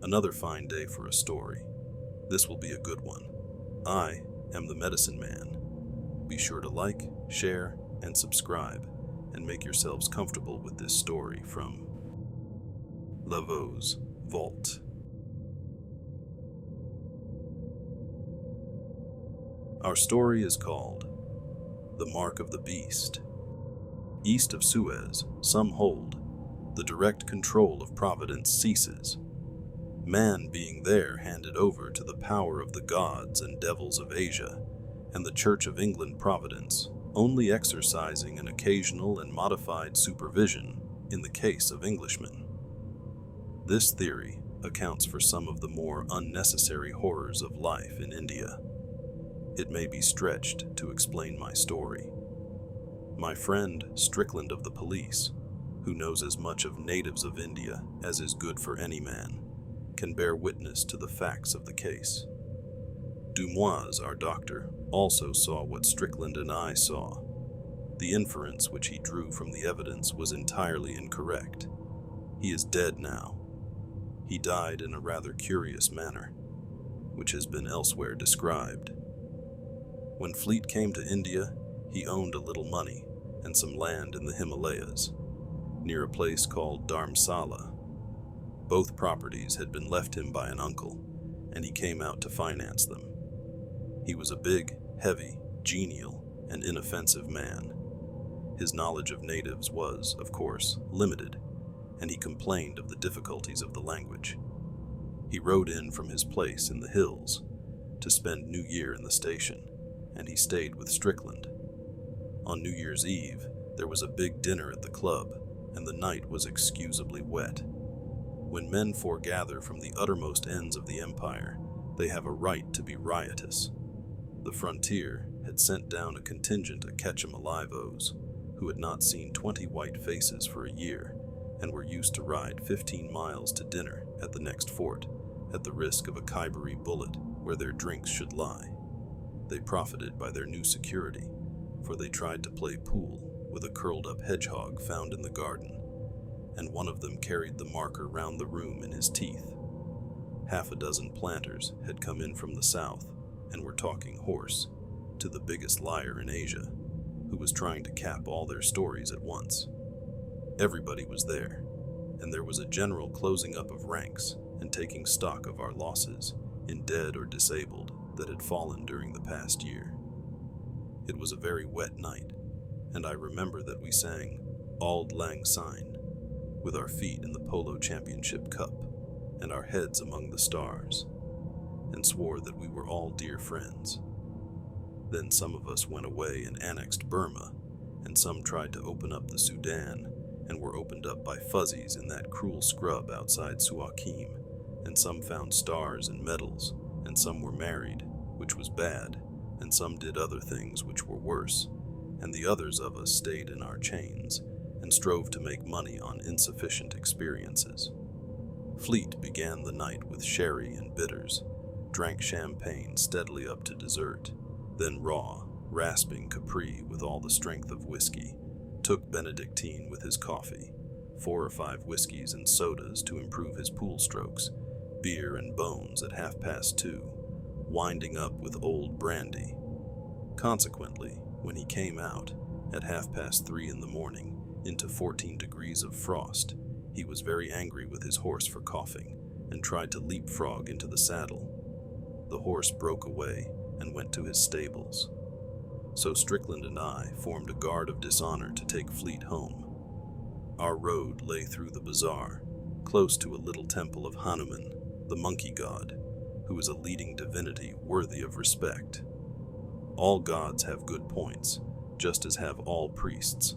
Another fine day for a story. This will be a good one. I am the Medicine Man. Be sure to like, share, and subscribe, and make yourselves comfortable with this story from Laveau's Vault. Our story is called The Mark of the Beast. East of Suez, some hold, the direct control of Providence ceases, man being there handed over to the power of the gods and devils of Asia, and the Church of England Providence only exercising an occasional and modified supervision in the case of Englishmen. This theory accounts for some of the more unnecessary horrors of life in India. It may be stretched to explain my story. My friend Strickland of the police, who knows as much of natives of India as is good for any man, can bear witness to the facts of the case. Dumois, our doctor, also saw what Strickland and I saw. The inference which he drew from the evidence was entirely incorrect. He is dead now. He died in a rather curious manner, which has been elsewhere described. When Fleet came to India, he owned a little money and some land in the Himalayas, near a place called Dharamsala. Both properties had been left him by an uncle, and he came out to finance them. He was a big, heavy, genial, and inoffensive man. His knowledge of natives was, of course, limited, and he complained of the difficulties of the language. He rode in from his place in the hills to spend New Year in the station, and he stayed with Strickland. On New Year's Eve, there was a big dinner at the club, and the night was excusably wet. When men foregather from the uttermost ends of the empire, they have a right to be riotous. The frontier had sent down a contingent of Ketchum-Alivos, who had not seen 20 white faces for a year, and were used to ride 15 miles to dinner at the next fort, at the risk of a Khyberee bullet where their drinks should lie. They profited by their new security, for they tried to play pool with a curled-up hedgehog found in the garden, and one of them carried the marker round the room in his teeth. Half a dozen planters had come in from the south and were talking horse to the biggest liar in Asia, who was trying to cap all their stories at once. Everybody was there, and there was a general closing up of ranks and taking stock of our losses in dead or disabled that had fallen during the past year. It was a very wet night, and I remember that we sang Auld Lang Syne with our feet in the Polo Championship Cup and our heads among the stars, and swore that we were all dear friends. Then some of us went away and annexed Burma, and some tried to open up the Sudan and were opened up by fuzzies in that cruel scrub outside Suakim, and some found stars and medals, and some were married, which was bad, and some did other things which were worse, and the others of us stayed in our chains and strove to make money on insufficient experiences. Fleet began the night with sherry and bitters, drank champagne steadily up to dessert, then raw, rasping Capri with all the strength of whiskey, took Benedictine with his coffee, 4 or 5 whiskeys and sodas to improve his pool strokes, beer and bones at 2:30, winding up with old brandy. Consequently, when he came out at 3:30 in the morning into 14 degrees of frost, he was very angry with his horse for coughing and tried to leapfrog into the saddle. The horse broke away and went to his stables. So Strickland and I formed a guard of dishonor to take Fleet home. Our road lay through the bazaar, close to a little temple of Hanuman, the monkey god, who is a leading divinity worthy of respect. All gods have good points, just as have all priests.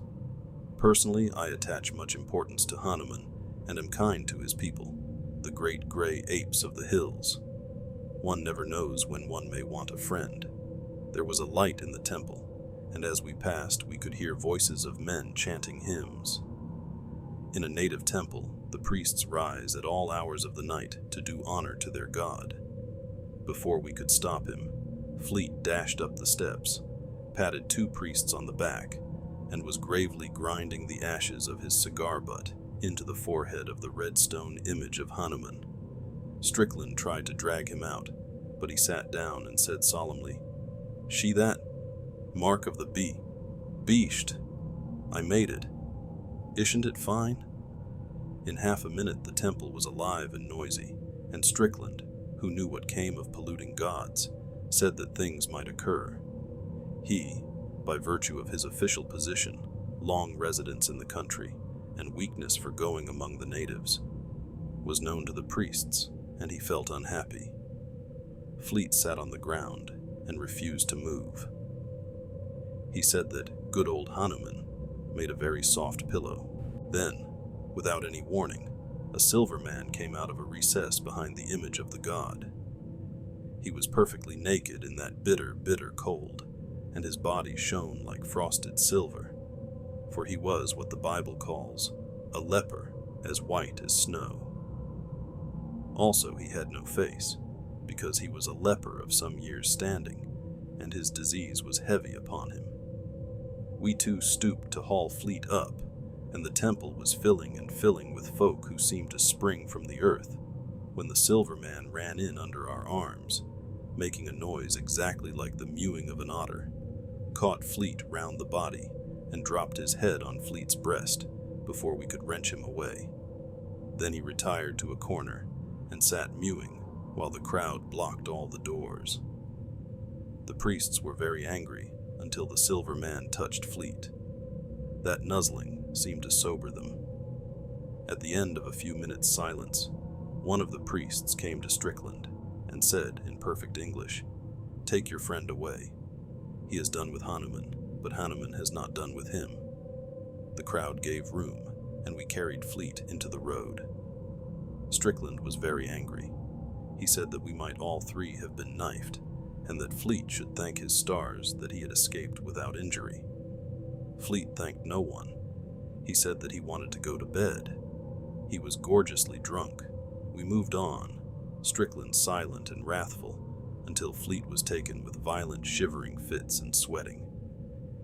Personally, I attach much importance to Hanuman and am kind to his people, the great gray apes of the hills. One never knows when one may want a friend. There was a light in the temple, and as we passed, we could hear voices of men chanting hymns. In a native temple, the priests rise at all hours of the night to do honor to their god. Before we could stop him, Fleet dashed up the steps, patted 2 priests on the back, and was gravely grinding the ashes of his cigar butt into the forehead of the red stone image of Hanuman. Strickland tried to drag him out, but he sat down and said solemnly, "She that? Mark of the beast. I made it. Isn't it fine?" In half a minute the temple was alive and noisy, and Strickland, who knew what came of polluting gods, said that things might occur. He, by virtue of his official position, long residence in the country, and weakness for going among the natives, was known to the priests, and he felt unhappy. Fleet sat on the ground and refused to move. He said that good old Hanuman made a very soft pillow. Then, without any warning, a silver man came out of a recess behind the image of the god. He was perfectly naked in that bitter, bitter cold, and his body shone like frosted silver, for he was what the Bible calls a leper, as white as snow. Also, he had no face, because he was a leper of some years' standing, and his disease was heavy upon him. We two stooped to haul Fleet up, and the temple was filling and filling with folk who seemed to spring from the earth, when the silver man ran in under our arms, making a noise exactly like the mewing of an otter, caught Fleet round the body, and dropped his head on Fleet's breast before we could wrench him away. Then he retired to a corner and sat mewing while the crowd blocked all the doors. The priests were very angry until the silver man touched Fleet. That nuzzling seemed to sober them. At the end of a few minutes' silence, one of the priests came to Strickland and said in perfect English, "Take your friend away. He has done with Hanuman, but Hanuman has not done with him." The crowd gave room, and we carried Fleet into the road. Strickland was very angry. He said that we might all three have been knifed, and that Fleet should thank his stars that he had escaped without injury. Fleet thanked no one. He said that he wanted to go to bed. He was gorgeously drunk. We moved on, Strickland silent and wrathful, until Fleet was taken with violent shivering fits and sweating.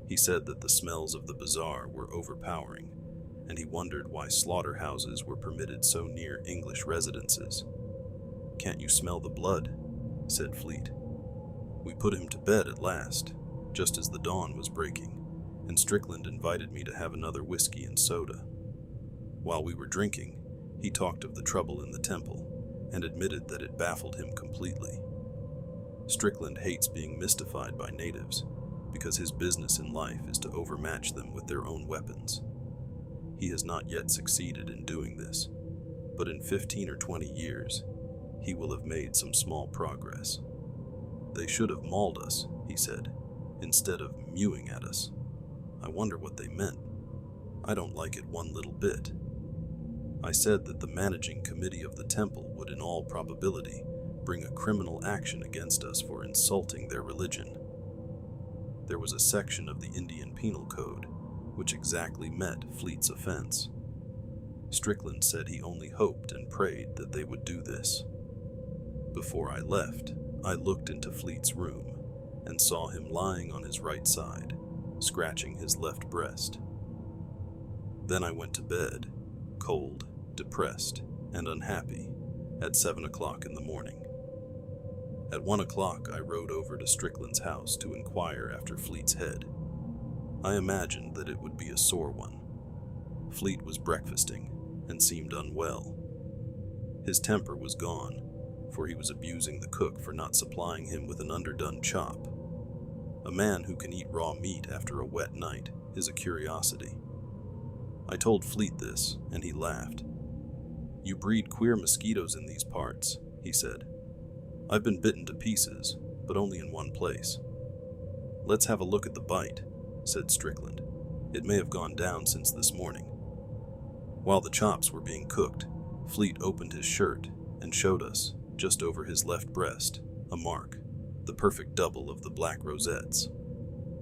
He said that the smells of the bazaar were overpowering, and he wondered why slaughterhouses were permitted so near English residences. "Can't you smell the blood?" said Fleet. We put him to bed at last, just as the dawn was breaking, and Strickland invited me to have another whiskey and soda. While we were drinking, he talked of the trouble in the temple, and admitted that it baffled him completely. Strickland hates being mystified by natives, because his business in life is to overmatch them with their own weapons. He has not yet succeeded in doing this, but in 15 or 20 years, he will have made some small progress. "They should have mauled us," he said, "instead of mewing at us. I wonder what they meant. I don't like it one little bit." I said that the managing committee of the temple would in all probability bring a criminal action against us for insulting their religion. There was a section of the Indian Penal Code which exactly met Fleet's offense. Strickland said he only hoped and prayed that they would do this. Before I left, I looked into Fleet's room and saw him lying on his right side, scratching his left breast. Then I went to bed, cold, depressed, and unhappy, at 7 o'clock in the morning. At 1 o'clock I rode over to Strickland's house to inquire after Fleet's head. I imagined that it would be a sore one. Fleet was breakfasting and seemed unwell. His temper was gone, for he was abusing the cook for not supplying him with an underdone chop. A man who can eat raw meat after a wet night is a curiosity. I told Fleet this, and he laughed. "You breed queer mosquitoes in these parts," he said. "I've been bitten to pieces, but only in one place." "Let's have a look at the bite," said Strickland. "It may have gone down since this morning." While the chops were being cooked, Fleet opened his shirt and showed us, just over his left breast, a mark, the perfect double of the black rosettes,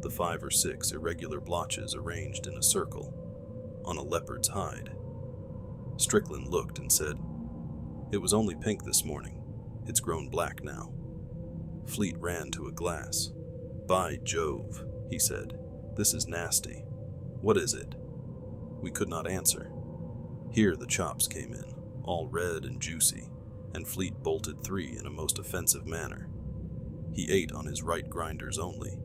the 5 or 6 irregular blotches arranged in a circle, on a leopard's hide. Strickland looked and said, "It was only pink this morning. It's grown black now." Fleet ran to a glass. "By Jove," he said, "this is nasty. What is it?" We could not answer. Here the chops came in, all red and juicy, and Fleet bolted 3 in a most offensive manner. He ate on his right grinders only,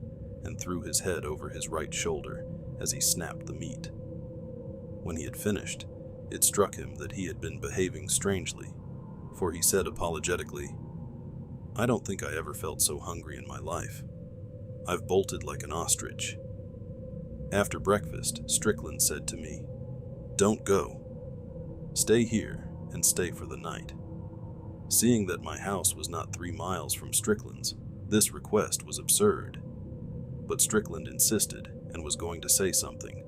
and threw his head over his right shoulder as he snapped the meat. When he had finished, it struck him that he had been behaving strangely, for he said apologetically, "I don't think I ever felt so hungry in my life. I've bolted like an ostrich." After breakfast, Strickland said to me, "Don't go. Stay here and stay for the night." Seeing that my house was not 3 miles from Strickland's, this request was absurd. But Strickland insisted and was going to say something,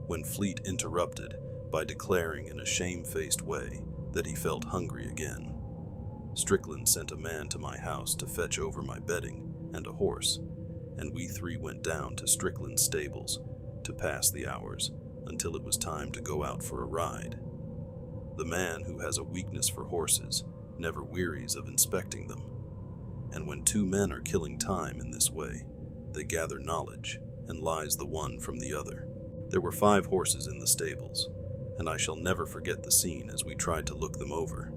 when Fleet interrupted by declaring in a shamefaced way that he felt hungry again. Strickland sent a man to my house to fetch over my bedding and a horse, and we 3 went down to Strickland's stables to pass the hours until it was time to go out for a ride. The man who has a weakness for horses never wearies of inspecting them, and when 2 men are killing time in this way, they gather knowledge and lies the one from the other. There were 5 horses in the stables, and I shall never forget the scene as we tried to look them over.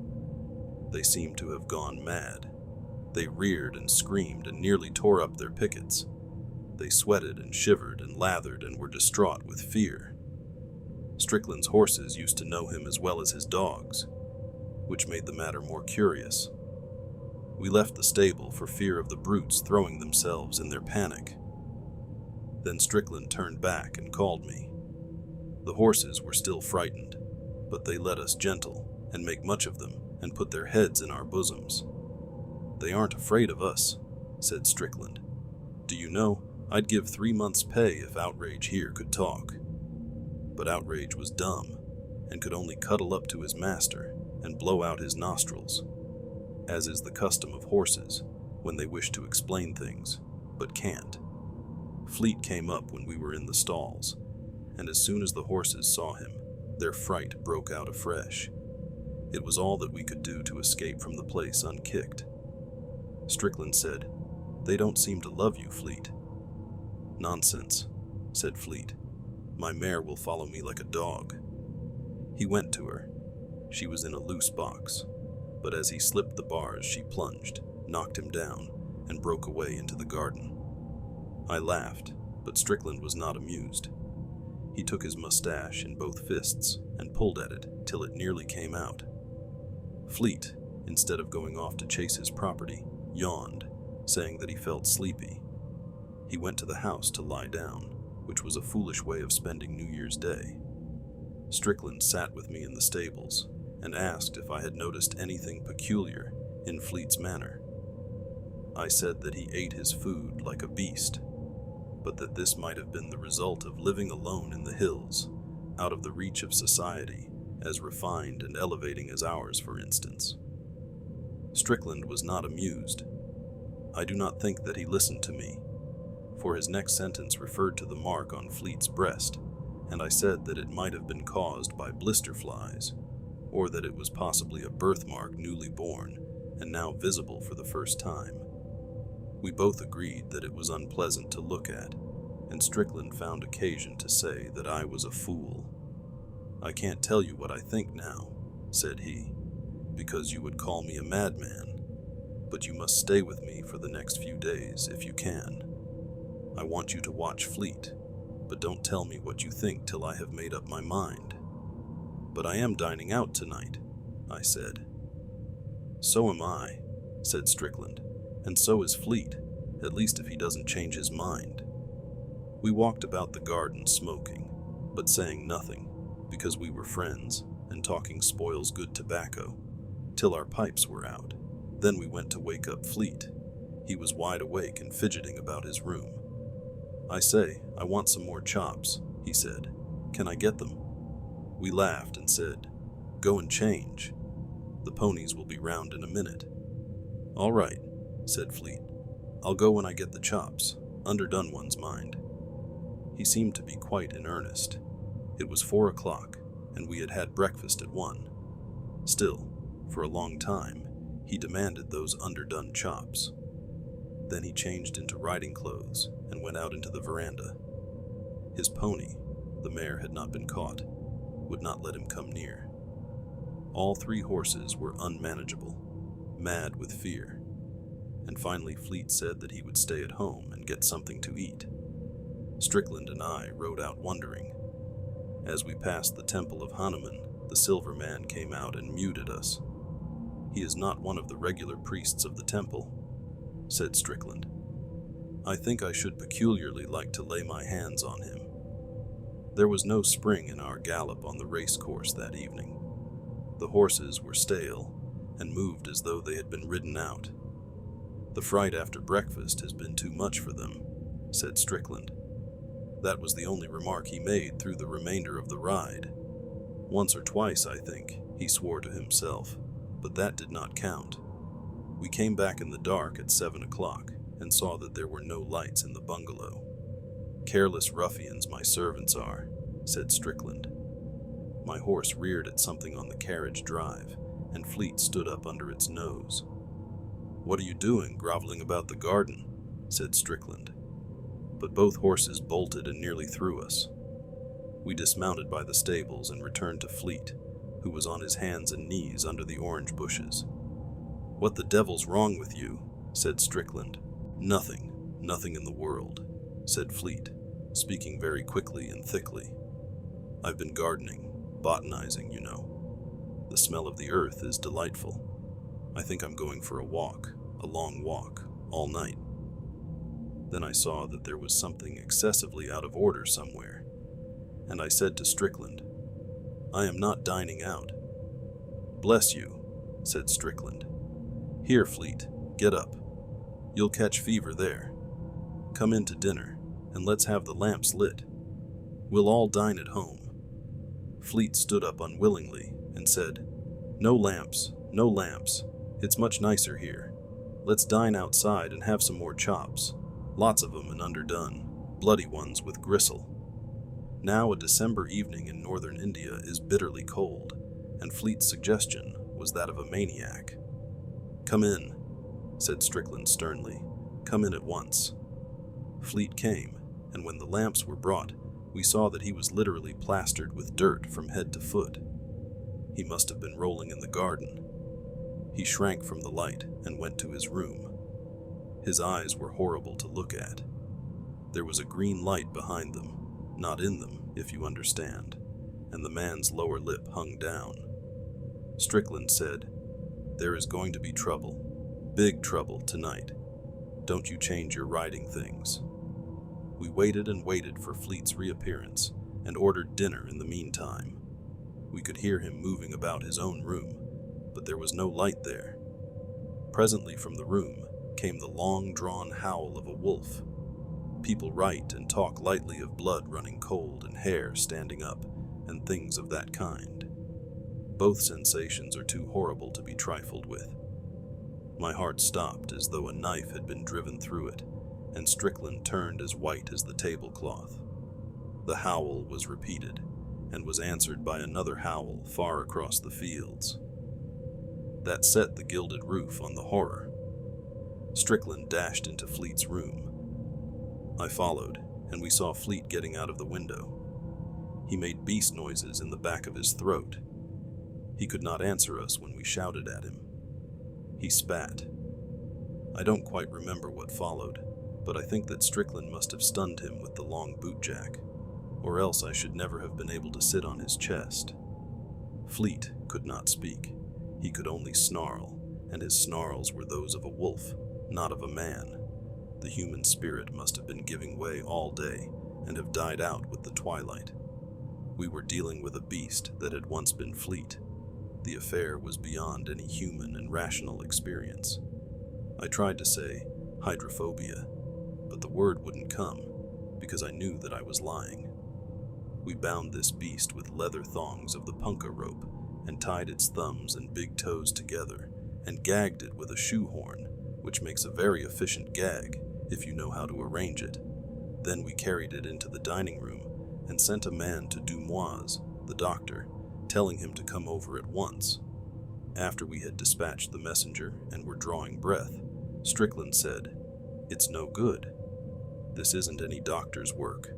They seemed to have gone mad. They reared and screamed and nearly tore up their pickets. They sweated and shivered and lathered and were distraught with fear. Strickland's horses used to know him as well as his dogs, which made the matter more curious. We left the stable for fear of the brutes throwing themselves in their panic. Then Strickland turned back and called me. The horses were still frightened, but they let us gentle and make much of them and put their heads in our bosoms. "They aren't afraid of us," said Strickland. "Do you know, I'd give 3 months' pay if Outrage here could talk." But Outrage was dumb and could only cuddle up to his master and blow out his nostrils, as is the custom of horses when they wish to explain things, but can't. Fleet came up when we were in the stalls, and as soon as the horses saw him, their fright broke out afresh. It was all that we could do to escape from the place unkicked. Strickland said, "They don't seem to love you, Fleet." "Nonsense," said Fleet. "My mare will follow me like a dog." He went to her. She was in a loose box, but as he slipped the bars, she plunged, knocked him down, and broke away into the garden. I laughed, but Strickland was not amused. He took his mustache in both fists and pulled at it till it nearly came out. Fleet, instead of going off to chase his property, yawned, saying that he felt sleepy. He went to the house to lie down, which was a foolish way of spending New Year's Day. Strickland sat with me in the stables and asked if I had noticed anything peculiar in Fleet's manner. I said that he ate his food like a beast, but that this might have been the result of living alone in the hills, out of the reach of society, as refined and elevating as ours, for instance. Strickland was not amused. I do not think that he listened to me, for his next sentence referred to the mark on Fleet's breast, and I said that it might have been caused by blister flies, or that it was possibly a birthmark newly born and now visible for the first time. We both agreed that it was unpleasant to look at, and Strickland found occasion to say that I was a fool. "I can't tell you what I think now," said he, "because you would call me a madman, but you must stay with me for the next few days if you can. I want you to watch Fleet, but don't tell me what you think till I have made up my mind." "But I am dining out tonight," I said. "So am I," said Strickland, "and so is Fleet, at least if he doesn't change his mind." We walked about the garden smoking, but saying nothing, because we were friends, and talking spoils good tobacco, till our pipes were out. Then we went to wake up Fleet. He was wide awake and fidgeting about his room. "I say, I want some more chops," he said. "Can I get them?" We laughed and said, "Go and change. The ponies will be round in a minute." "All right," said Fleet. "I'll go when I get the chops, underdone ones, mind." He seemed to be quite in earnest. It was 4 o'clock, and we had had breakfast at 1. Still, for a long time, he demanded those underdone chops. Then he changed into riding clothes and went out into the veranda. His pony, the mare had not been caught, would not let him come near. All 3 horses were unmanageable. mad with fear. And finally Fleet said that he would stay at home and get something to eat. Strickland and I rode out wondering. As we passed the temple of Hanuman, the silver man came out and muted us. "He is not one of the regular priests of the temple," said Strickland. "I think I should peculiarly like to lay my hands on him." There was no spring in our gallop on the race course that evening. The horses were stale and moved as though they had been ridden out. "The fright after breakfast has been too much for them," said Strickland. That was the only remark he made through the remainder of the ride. Once or twice, I think, he swore to himself, but that did not count. We came back in the dark at 7 o'clock and saw that there were no lights in the bungalow. "Careless ruffians my servants are," said Strickland. My horse reared at something on the carriage drive, and Fleet stood up under its nose. "What are you doing, groveling about the garden?" said Strickland. But both horses bolted and nearly threw us. We dismounted by the stables and returned to Fleet, who was on his hands and knees under the orange bushes. "What the devil's wrong with you?" said Strickland. Nothing in the world," said Fleet, speaking very quickly and thickly. "I've been gardening, botanizing, you know. The smell of the earth is delightful. I think I'm going for a walk, a long walk, all night." Then I saw that there was something excessively out of order somewhere, and I said to Strickland, "I am not dining out." "Bless you," said Strickland. "Here, Fleet, get up. You'll catch fever there. Come in to dinner, and let's have the lamps lit. We'll all dine at home." Fleet stood up unwillingly and said, "No lamps, no lamps. It's much nicer here. Let's dine outside and have some more chops. Lots of 'em and underdone, bloody ones with gristle." Now a December evening in northern India is bitterly cold, and Fleet's suggestion was that of a maniac. "Come in," said Strickland sternly. "Come in at once." Fleet came, and when the lamps were brought, we saw that he was literally plastered with dirt from head to foot. He must have been rolling in the garden. He shrank from the light and went to his room. His eyes were horrible to look at. There was a green light behind them, not in them, if you understand, and the man's lower lip hung down. Strickland said, "There is going to be trouble, big trouble tonight. Don't you change your riding things." We waited and waited for Fleet's reappearance and ordered dinner in the meantime. We could hear him moving about his own room, but there was no light there. Presently from the room came the long-drawn howl of a wolf. People write and talk lightly of blood running cold and hair standing up, and things of that kind. Both sensations are too horrible to be trifled with. My heart stopped as though a knife had been driven through it, and Strickland turned as white as the tablecloth. The howl was repeated, and was answered by another howl far across the fields. That set the gilded roof on the horror. Strickland dashed into Fleet's room. I followed, and we saw Fleet getting out of the window. He made beast noises in the back of his throat. He could not answer us when we shouted at him. He spat. I don't quite remember what followed, but I think that Strickland must have stunned him with the long bootjack, or else I should never have been able to sit on his chest. Fleet could not speak. He could only snarl, and his snarls were those of a wolf, not of a man. The human spirit must have been giving way all day and have died out with the twilight. We were dealing with a beast that had once been Fleet. The affair was beyond any human and rational experience. I tried to say hydrophobia, but the word wouldn't come because I knew that I was lying. We bound this beast with leather thongs of the punka rope and tied its thumbs and big toes together and gagged it with a shoehorn, which makes a very efficient gag if you know how to arrange it. Then we carried it into the dining room and sent a man to Dumoise, the doctor, telling him to come over at once. After we had dispatched the messenger and were drawing breath, Strickland said, "It's no good. This isn't any doctor's work."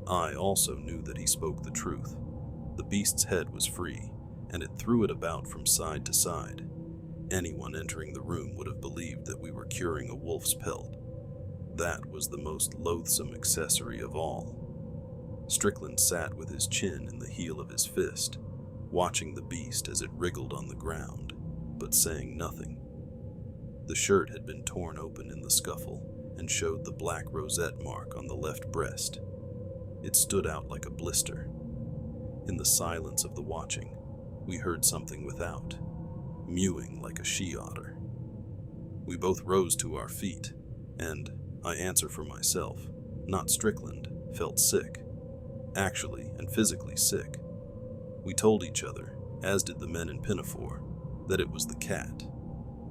I also knew that he spoke the truth. The beast's head was free, and it threw it about from side to side. Anyone entering the room would have believed that we were curing a wolf's pelt. That was the most loathsome accessory of all. Strickland sat with his chin in the heel of his fist, watching the beast as it wriggled on the ground, but saying nothing. The shirt had been torn open in the scuffle and showed the black rosette mark on the left breast. It stood out like a blister. In the silence of the watching, we heard something without, mewing like a she-otter. We both rose to our feet, and, I answer for myself, not Strickland, felt sick. Actually and physically sick. We told each other, as did the men in Pinafore, that it was the cat.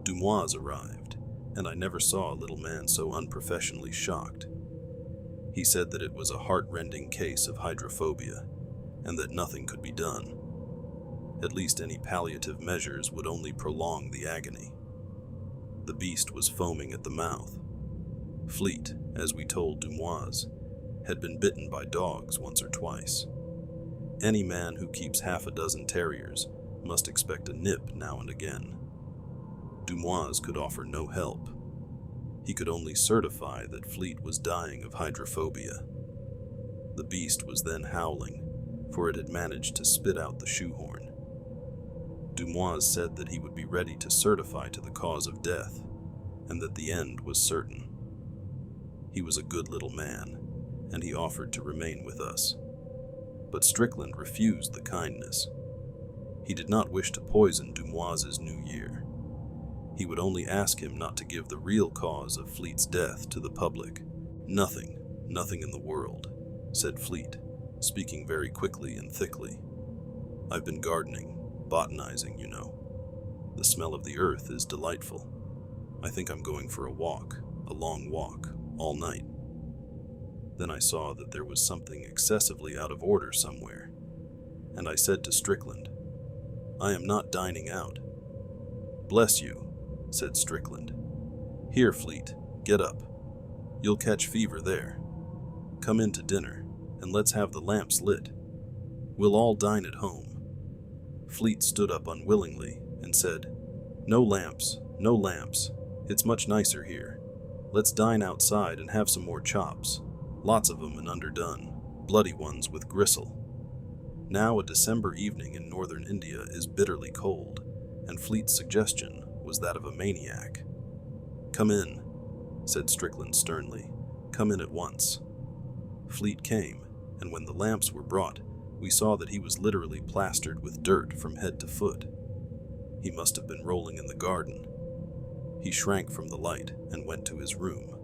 Dumois arrived, and I never saw a little man so unprofessionally shocked. He said that it was a heart-rending case of hydrophobia, and that nothing could be done. At least any palliative measures would only prolong the agony. The beast was foaming at the mouth. Fleet, as we told Dumois, had been bitten by dogs once or twice. Any man who keeps half a dozen terriers must expect a nip now and again. Dumois could offer no help. He could only certify that Fleet was dying of hydrophobia. The beast was then howling, for it had managed to spit out the shoehorn. Dumois said that he would be ready to certify to the cause of death, and that the end was certain. He was a good little man, and he offered to remain with us. But Strickland refused the kindness. He did not wish to poison Dumois's new year. He would only ask him not to give the real cause of Fleet's death to the public. Nothing in the world, said Fleet, speaking very quickly and thickly. I've been gardening, botanizing, you know. The smell of the earth is delightful. I think I'm going for a walk, a long walk, all night. Then I saw that there was something excessively out of order somewhere, and I said to Strickland, I am not dining out. Bless you, said Strickland. Here, Fleet, get up. You'll catch fever there. Come in to dinner, and let's have the lamps lit. We'll all dine at home. Fleet stood up unwillingly and said, No lamps, no lamps. It's much nicer here. Let's dine outside and have some more chops. Lots of them and underdone, bloody ones with gristle. Now a December evening in northern India is bitterly cold, and Fleet's suggestion was that of a maniac. Come in, said Strickland sternly. Come in at once. Fleet came, and when the lamps were brought, we saw that he was literally plastered with dirt from head to foot. He must have been rolling in the garden. He shrank from the light and went to his room.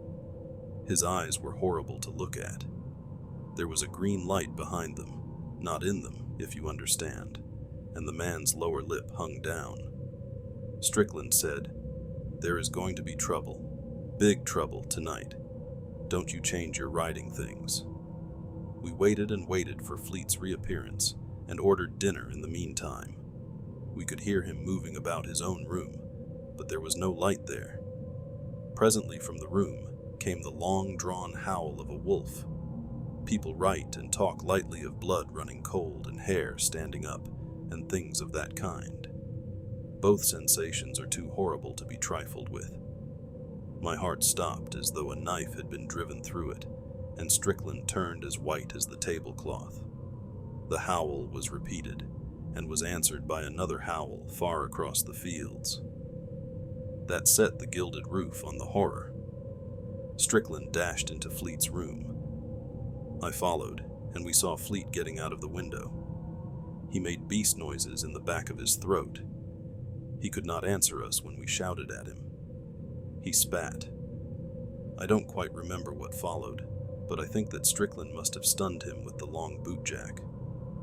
His eyes were horrible to look at. There was a green light behind them, not in them, if you understand, and the man's lower lip hung down. Strickland said, There is going to be trouble, big trouble tonight. Don't you change your riding things. We waited and waited for Fleet's reappearance and ordered dinner in the meantime. We could hear him moving about his own room, but there was no light there. Presently from the room came the long-drawn howl of a wolf. People write and talk lightly of blood running cold and hair standing up and things of that kind. Both sensations are too horrible to be trifled with. My heart stopped as though a knife had been driven through it, and Strickland turned as white as the tablecloth. The howl was repeated, and was answered by another howl far across the fields. That set the gilded roof on the horror. Strickland dashed into Fleet's room. I followed, and we saw Fleet getting out of the window. He made beast noises in the back of his throat. He could not answer us when we shouted at him. He spat. I don't quite remember what followed, but I think that Strickland must have stunned him with the long bootjack,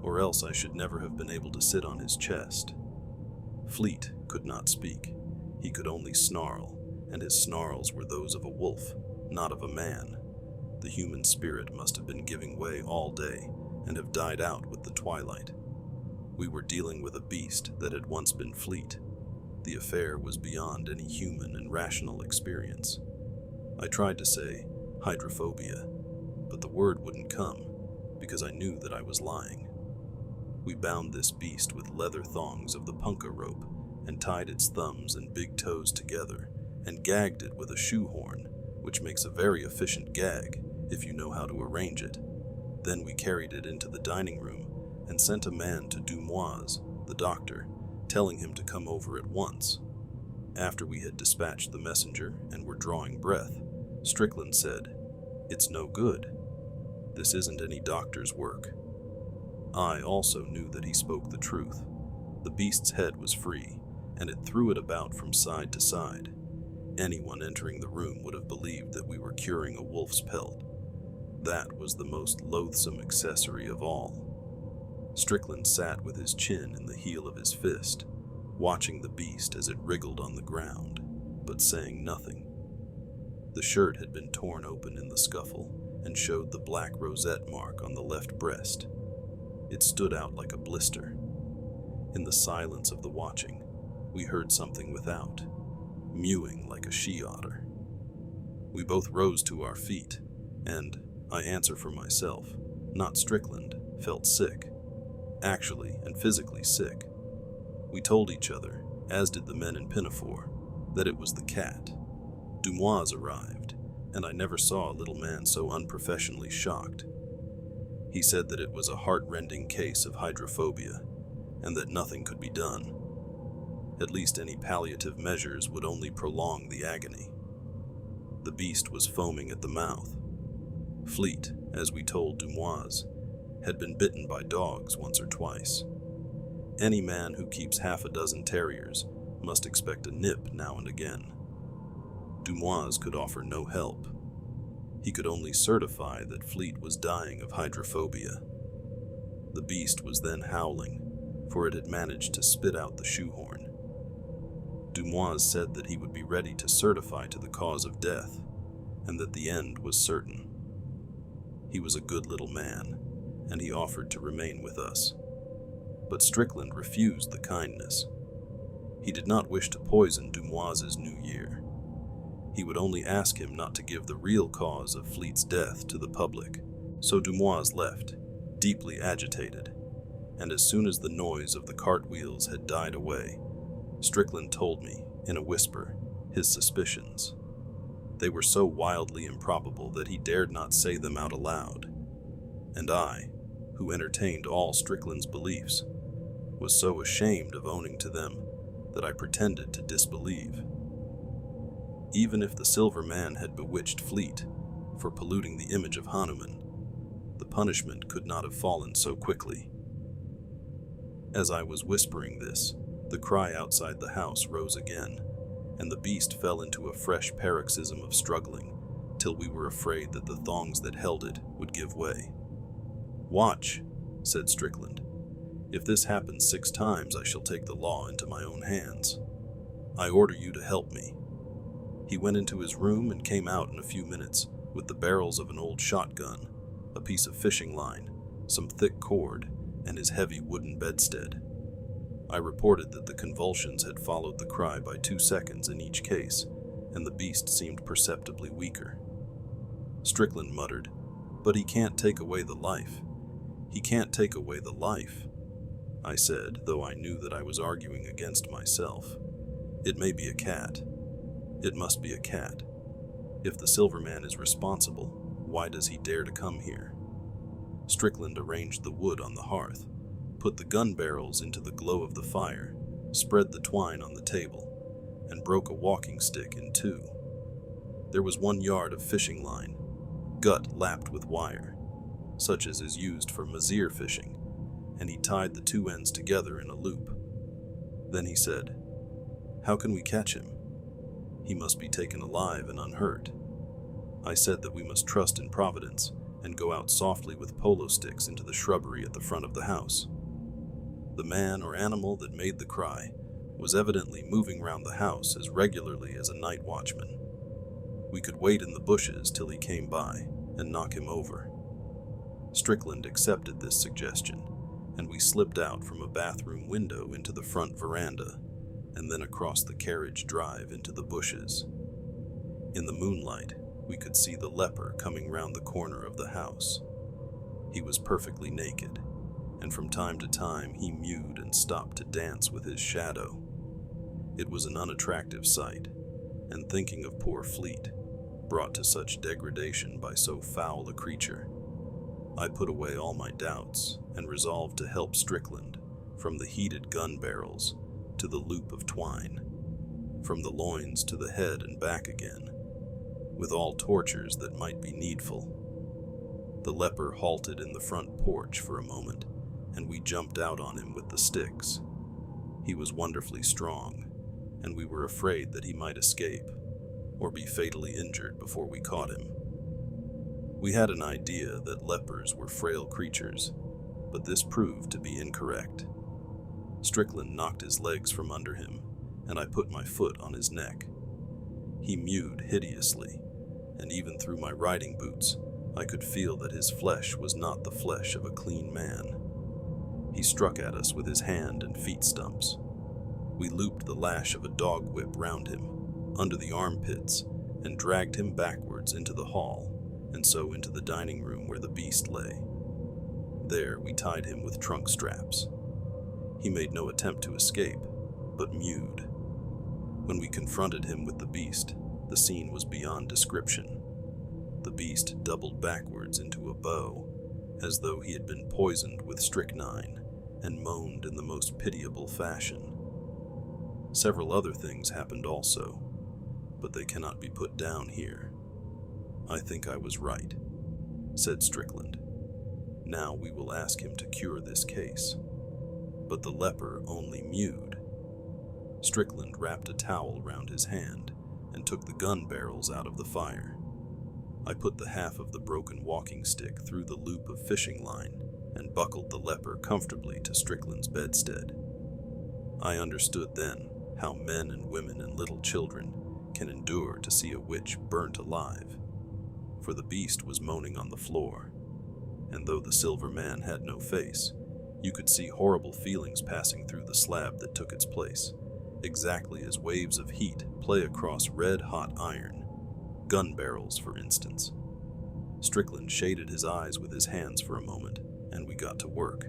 or else I should never have been able to sit on his chest. Fleet could not speak. He could only snarl, and his snarls were those of a wolf, not of a man. The human spirit must have been giving way all day and have died out with the twilight. We were dealing with a beast that had once been Fleet. The affair was beyond any human and rational experience. I tried to say hydrophobia, but the word wouldn't come because I knew that I was lying. We bound this beast with leather thongs of the punka rope and tied its thumbs and big toes together and gagged it with a shoehorn, which makes a very efficient gag if you know how to arrange it. Then we carried it into the dining room and sent a man to Dumoise, the doctor, telling him to come over at once. After we had dispatched the messenger and were drawing breath, Strickland said, "It's no good. This isn't any doctor's work." I also knew that he spoke the truth. The beast's head was free, and it threw it about from side to side. Anyone entering the room would have believed that we were curing a wolf's pelt. That was the most loathsome accessory of all. Strickland sat with his chin in the heel of his fist, watching the beast as it wriggled on the ground, but saying nothing. The shirt had been torn open in the scuffle and showed the black rosette mark on the left breast. It stood out like a blister. In the silence of the watching, we heard something without, mewing like a she-otter. We both rose to our feet, and, I answer for myself, not Strickland, felt sick. Actually and physically sick. We told each other, as did the men in Pinafore, that it was the cat. Dumoise arrived, and I never saw a little man so unprofessionally shocked. He said that it was a heart-rending case of hydrophobia, and that nothing could be done. At least any palliative measures would only prolong the agony. The beast was foaming at the mouth. Fleet, as we told Dumoise, had been bitten by dogs once or twice. Any man who keeps half a dozen terriers must expect a nip now and again. Dumoise could offer no help. He could only certify that Fleet was dying of hydrophobia. The beast was then howling, for it had managed to spit out the shoehorn. Dumoise said that he would be ready to certify to the cause of death, and that the end was certain. He was a good little man, and he offered to remain with us. But Strickland refused the kindness. He did not wish to poison Dumoise's new year. He would only ask him not to give the real cause of Fleet's death to the public. So Dumoise left, deeply agitated, and as soon as the noise of the cartwheels had died away, Strickland told me, in a whisper, his suspicions. They were so wildly improbable that he dared not say them out aloud. And I, who entertained all Strickland's beliefs, was so ashamed of owning to them that I pretended to disbelieve. Even if the Silver Man had bewitched Fleet for polluting the image of Hanuman, the punishment could not have fallen so quickly. As I was whispering this, the cry outside the house rose again, and the beast fell into a fresh paroxysm of struggling, till we were afraid that the thongs that held it would give way. "Watch," said Strickland. "If this happens 6 times, I shall take the law into my own hands. I order you to help me." He went into his room and came out in a few minutes with the barrels of an old shotgun, a piece of fishing line, some thick cord, and his heavy wooden bedstead. I reported that the convulsions had followed the cry by 2 seconds in each case, and the beast seemed perceptibly weaker. Strickland muttered, "But he can't take away the life. He can't take away the life," I said, though I knew that I was arguing against myself. "It may be a cat. It must be a cat. If the Silver Man is responsible, why does he dare to come here?" Strickland arranged the wood on the hearth, put the gun barrels into the glow of the fire, spread the twine on the table, and broke a walking stick in 2. There was 1 yard of fishing line, gut lapped with wire, such as is used for mazir fishing, and he tied the 2 ends together in a loop. Then he said, "How can we catch him? He must be taken alive and unhurt." I said that we must trust in Providence and go out softly with polo sticks into the shrubbery at the front of the house. The man or animal that made the cry was evidently moving round the house as regularly as a night watchman. We could wait in the bushes till he came by and knock him over. Strickland accepted this suggestion, and we slipped out from a bathroom window into the front veranda, and then across the carriage drive into the bushes. In the moonlight, we could see the leper coming round the corner of the house. He was perfectly naked, and from time to time he mewed and stopped to dance with his shadow. It was an unattractive sight, and thinking of poor Fleet, brought to such degradation by so foul a creature, I put away all my doubts and resolved to help Strickland from the heated gun barrels to the loop of twine, from the loins to the head and back again, with all tortures that might be needful. The leper halted in the front porch for a moment, and we jumped out on him with the sticks. He was wonderfully strong, and we were afraid that he might escape or be fatally injured before we caught him. We had an idea that lepers were frail creatures, but this proved to be incorrect. Strickland knocked his legs from under him, and I put my foot on his neck. He mewed hideously, and even through my riding boots, I could feel that his flesh was not the flesh of a clean man. He struck at us with his hand and feet stumps. We looped the lash of a dog whip round him, under the armpits, and dragged him backwards into the hall, and so into the dining room where the beast lay. There we tied him with trunk straps. He made no attempt to escape, but mewed. When we confronted him with the beast, the scene was beyond description. The beast doubled backwards into a bow, as though he had been poisoned with strychnine, and moaned in the most pitiable fashion. Several other things happened also, but they cannot be put down here. I think I was right, said Strickland. Now we will ask him to cure this case. But the leper only mewed. Strickland wrapped a towel round his hand and took the gun barrels out of the fire. I put the half of the broken walking stick through the loop of fishing line and buckled the leper comfortably to Strickland's bedstead. I understood then how men and women and little children can endure to see a witch burnt alive, for the beast was moaning on the floor, and though the silver man had no face, you could see horrible feelings passing through the slab that took its place, exactly as waves of heat play across red-hot iron, gun barrels, for instance. Strickland shaded his eyes with his hands for a moment, and we got to work.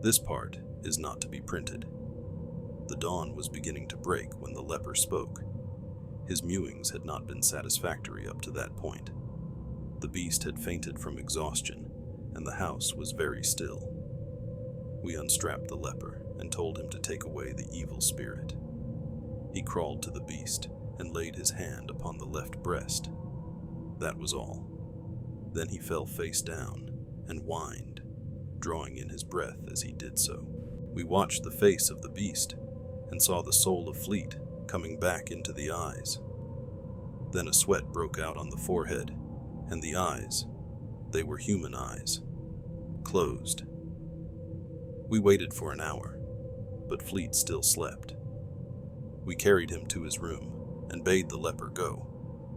This part is not to be printed. The dawn was beginning to break when the leper spoke. His mewings had not been satisfactory up to that point. The beast had fainted from exhaustion, and the house was very still. We unstrapped the leper and told him to take away the evil spirit. He crawled to the beast and laid his hand upon the left breast. That was all. Then he fell face down and whined, drawing in his breath as he did so. We watched the face of the beast and saw the soul of Fleet coming back into the eyes. Then a sweat broke out on the forehead, and the eyes, they were human eyes, closed. We waited for an hour, but Fleet still slept. We carried him to his room and bade the leper go,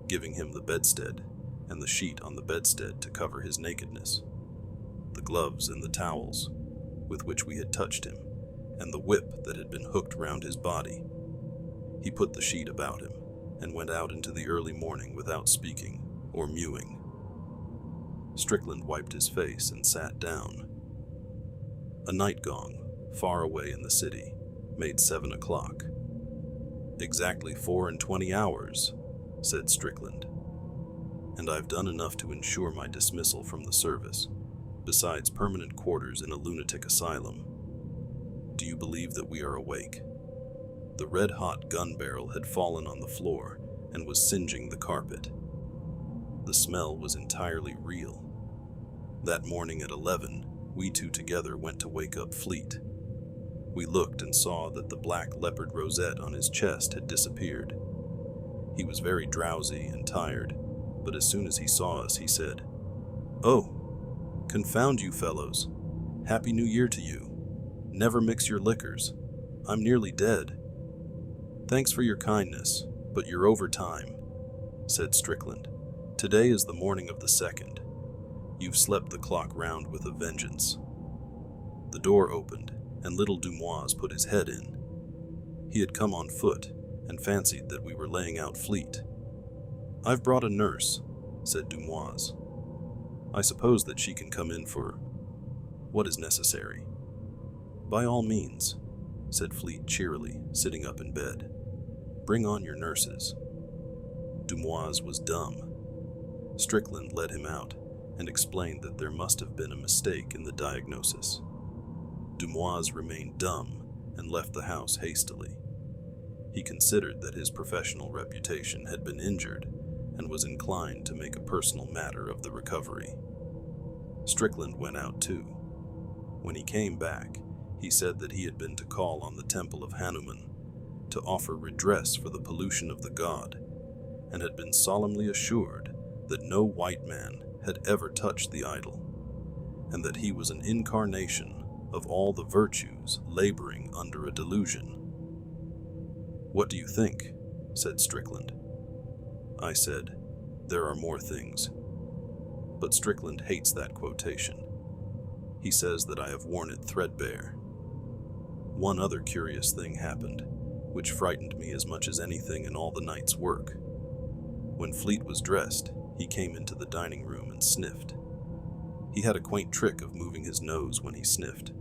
giving him the bedstead and the sheet on the bedstead to cover his nakedness, the gloves and the towels with which we had touched him, and the whip that had been hooked round his body. He put the sheet about him and went out into the early morning without speaking or mewing. Strickland wiped his face and sat down. A night gong, far away in the city, made 7 o'clock. "Exactly 24 hours, said Strickland. "And I've done enough to ensure my dismissal from the service, besides permanent quarters in a lunatic asylum. Do you believe that we are awake?" The red-hot gun barrel had fallen on the floor and was singeing the carpet. The smell was entirely real. That morning at 11, we two together went to wake up Fleet. We looked and saw that the black leopard rosette on his chest had disappeared. He was very drowsy and tired, but as soon as he saw us, he said, "Oh, confound you fellows. Happy New Year to you. Never mix your liquors. I'm nearly dead." "Thanks for your kindness, but you're over time," said Strickland. "Today is the morning of the 2nd. You've slept the clock round with a vengeance." The door opened, and little Dumoise put his head in. He had come on foot, and fancied that we were laying out Fleet. "I've brought a nurse," said Dumoise. "I suppose that she can come in for what is necessary." "By all means. said Fleet cheerily, sitting up in bed. "Bring on your nurses." Dumoise was dumb. Strickland led him out and explained that there must have been a mistake in the diagnosis. Dumoise remained dumb and left the house hastily. He considered that his professional reputation had been injured and was inclined to make a personal matter of the recovery. Strickland went out too. When he came back, he said that he had been to call on the temple of Hanuman to offer redress for the pollution of the god, and had been solemnly assured that no white man had ever touched the idol, and that he was an incarnation of all the virtues laboring under a delusion. "What do you think?" said Strickland. I said, "There are more things." But Strickland hates that quotation. He says that I have worn it threadbare. One other curious thing happened, which frightened me as much as anything in all the night's work. When Fleet was dressed, he came into the dining room and sniffed. He had a quaint trick of moving his nose when he sniffed.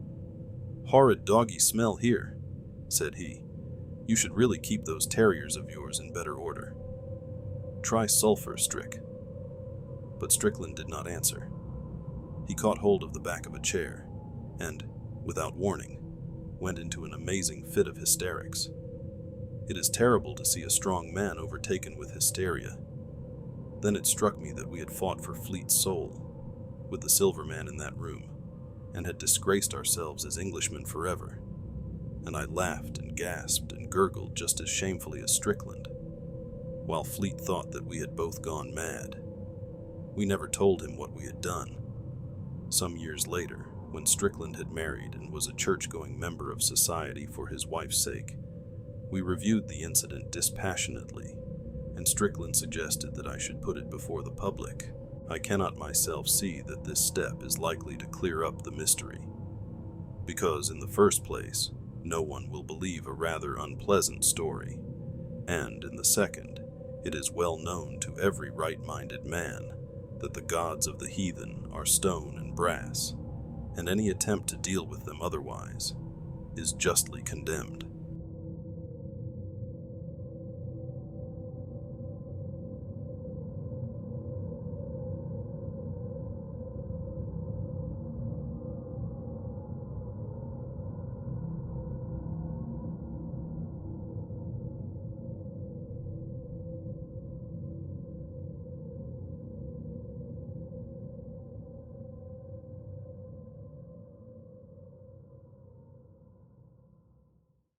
"Horrid doggy smell here," said he. "You should really keep those terriers of yours in better order. Try sulfur, Strick." But Strickland did not answer. He caught hold of the back of a chair and, without warning, went into an amazing fit of hysterics. It is terrible to see a strong man overtaken with hysteria. Then it struck me that we had fought for Fleet's soul, with the silver man in that room, and had disgraced ourselves as Englishmen forever, and I laughed and gasped and gurgled just as shamefully as Strickland, while Fleet thought that we had both gone mad. We never told him what we had done. Some years later, when Strickland had married and was a church-going member of society for his wife's sake, we reviewed the incident dispassionately, and Strickland suggested that I should put it before the public. I cannot myself see that this step is likely to clear up the mystery, because, in the first place, no one will believe a rather unpleasant story, and, in the second, it is well known to every right-minded man that the gods of the heathen are stone and brass, and any attempt to deal with them otherwise is justly condemned.